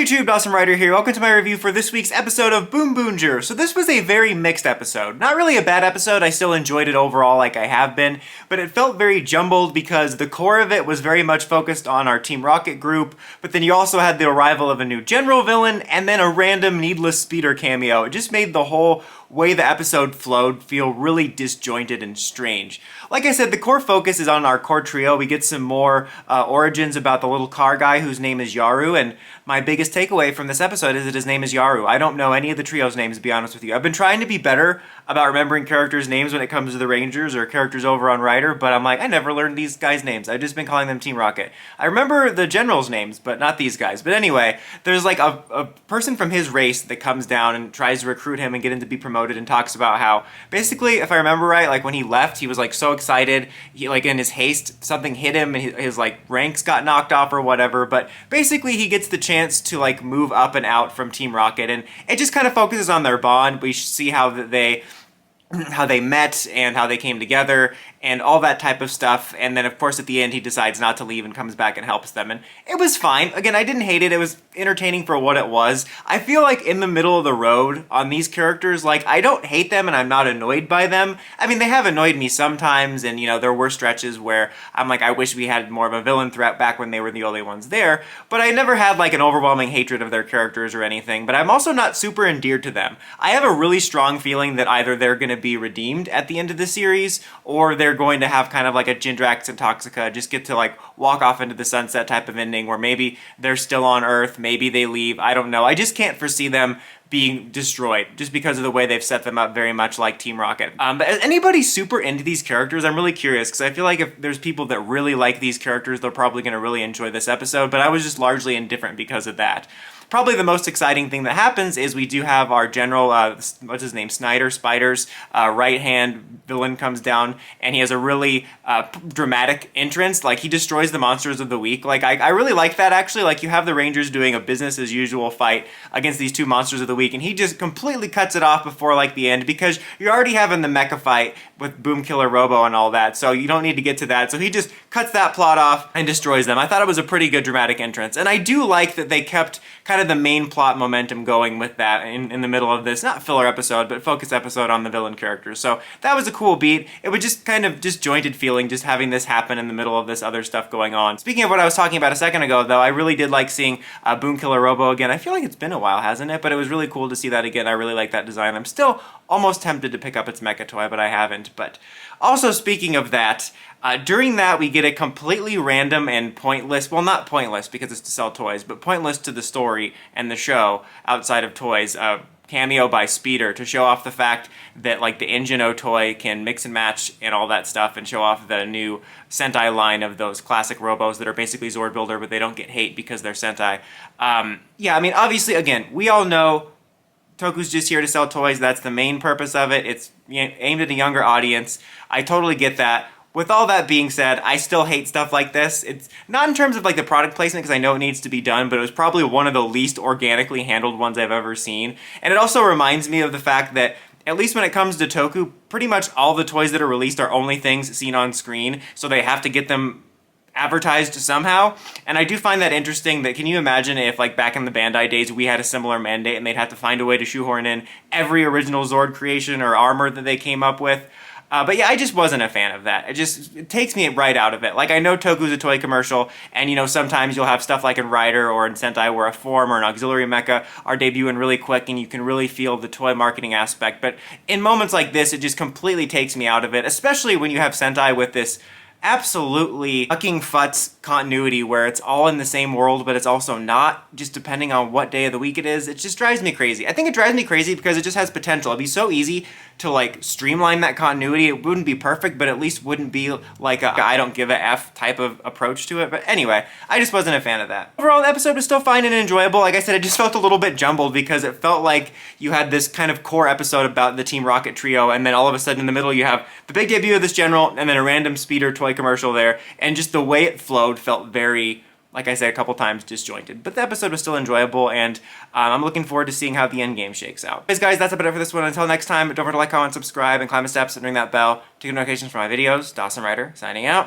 Hey YouTube, Dawson Ryder here. Welcome to my review for this week's episode of BoonBoomger. So this was a very mixed episode. Not really a bad episode, I still enjoyed it overall like I have been, but it felt very jumbled because the core of it was very much focused on our Team Rocket group, but then you also had the arrival of a new general villain and then a random needless Speedor cameo. It just made the whole way the episode flowed feel really disjointed and strange. Like I said, the core focus is on our core trio. We get some more origins about the little car guy whose name is Yaru, and my biggest takeaway from this episode is that his name is Yaru. I don't know any of the trio's names, to be honest with you. I've been trying to be better about remembering characters' names when it comes to the Rangers or characters over on Ryder, but I'm like, I never learned these guys' names. I've just been calling them Team Rocket. I remember the generals' names, but not these guys. But anyway, there's like a person from his race that comes down and tries to recruit him and get him to be promoted and talks about how, basically, if I remember right, like when he left, he was like so excited, he, like in his haste, something hit him and his like ranks got knocked off or whatever, but basically he gets the chance to like move up and out from Team Rocket, and it just kind of focuses on their bond. We see how they met and how they came together and all that type of stuff, and then of course at the end he decides not to leave and comes back and helps them, and it was fine. Again, I didn't hate it. It was entertaining for what it was. I feel like in the middle of the road on these characters, like I don't hate them and I'm not annoyed by them. I mean, they have annoyed me sometimes, and you know, there were stretches where I'm like, I wish we had more of a villain threat back when they were the only ones there, but I never had like an overwhelming hatred of their characters or anything, but I'm also not super endeared to them. I have a really strong feeling that either they're going to be redeemed at the end of the series, or they're going to have kind of like a Jindrax and Toxica, just get to like walk off into the sunset type of ending where maybe they're still on Earth, maybe they leave, I don't know. I just can't foresee them being destroyed just because of the way they've set them up, very much like Team Rocket. But is anybody super into these characters? I'm really curious because I feel like if there's people that really like these characters, they're probably going to really enjoy this episode, but I was just largely indifferent because of that. Probably the most exciting thing that happens is we do have our general, what's his name, Spider's right-hand villain comes down, and he has a really dramatic entrance. Like, he destroys the monsters of the week. Like, I really like that, actually. Like, you have the Rangers doing a business-as-usual fight against these two monsters of the week, and he just completely cuts it off before, like, the end, because you're already having the mecha fight with Boom Killer Robo and all that, so you don't need to get to that. So he just cuts that plot off and destroys them. I thought it was a pretty good dramatic entrance, and I do like that they kept kind of the main plot momentum going with that in the middle of this, not filler episode, but focus episode on the villain characters. So that was a cool beat. It was just kind of disjointed feeling, just having this happen in the middle of this other stuff going on. Speaking of what I was talking about a second ago, though, I really did like seeing Boom Killer Robo again. I feel like it's been a while, hasn't it? But it was really cool to see that again. I really like that design. I'm still almost tempted to pick up its mecha toy, but I haven't. But also, speaking of that, during that we get a completely random and pointless, well, not pointless because it's to sell toys, but pointless to the story and the show outside of toys, cameo by Speedor to show off the fact that like the Engine-O toy can mix and match and all that stuff, and show off the new Sentai line of those classic Robos that are basically Zord Builder, but they don't get hate because they're Sentai. Yeah, I mean, obviously, again, we all know Toku's just here to sell toys. That's the main purpose of it. It's aimed at a younger audience. I totally get that. With all that being said, I still hate stuff like this. It's not in terms of like the product placement, because I know it needs to be done, but it was probably one of the least organically handled ones I've ever seen. And it also reminds me of the fact that, at least when it comes to Toku, pretty much all the toys that are released are only things seen on screen, so they have to get them advertised somehow. And I do find that interesting. That, can you imagine if like back in the Bandai days we had a similar mandate and they'd have to find a way to shoehorn in every original Zord creation or armor that they came up with? But yeah, I just wasn't a fan of that. It takes me right out of it. Like, I know Toku's a toy commercial, and you know, sometimes you'll have stuff like in Ryder or in Sentai where a form or an auxiliary mecha are debuting really quick and you can really feel the toy marketing aspect. But in moments like this, it just completely takes me out of it, especially when you have Sentai with this absolutely fucking futz continuity where it's all in the same world, but it's also not, just depending on what day of the week it is. It just drives me crazy. I think it drives me crazy because it just has potential. It'd be so easy to like streamline that continuity. It wouldn't be perfect, but at least wouldn't be like a I don't give a F type of approach to it. But anyway, I just wasn't a fan of that. Overall, the episode was still fine and enjoyable. Like I said, it just felt a little bit jumbled because it felt like you had this kind of core episode about the Team Rocket trio, and then all of a sudden in the middle you have the big debut of this general, and then a random Speedor toy commercial there, and just the way it flowed felt very, like I said a couple times, disjointed. But the episode was still enjoyable, and I'm looking forward to seeing how the end game shakes out. Anyways, guys, that's about it for this one. Until next time, don't forget to like, comment, subscribe, and climb the steps and ring that bell to get notifications for my videos. Dawson Ryder, signing out.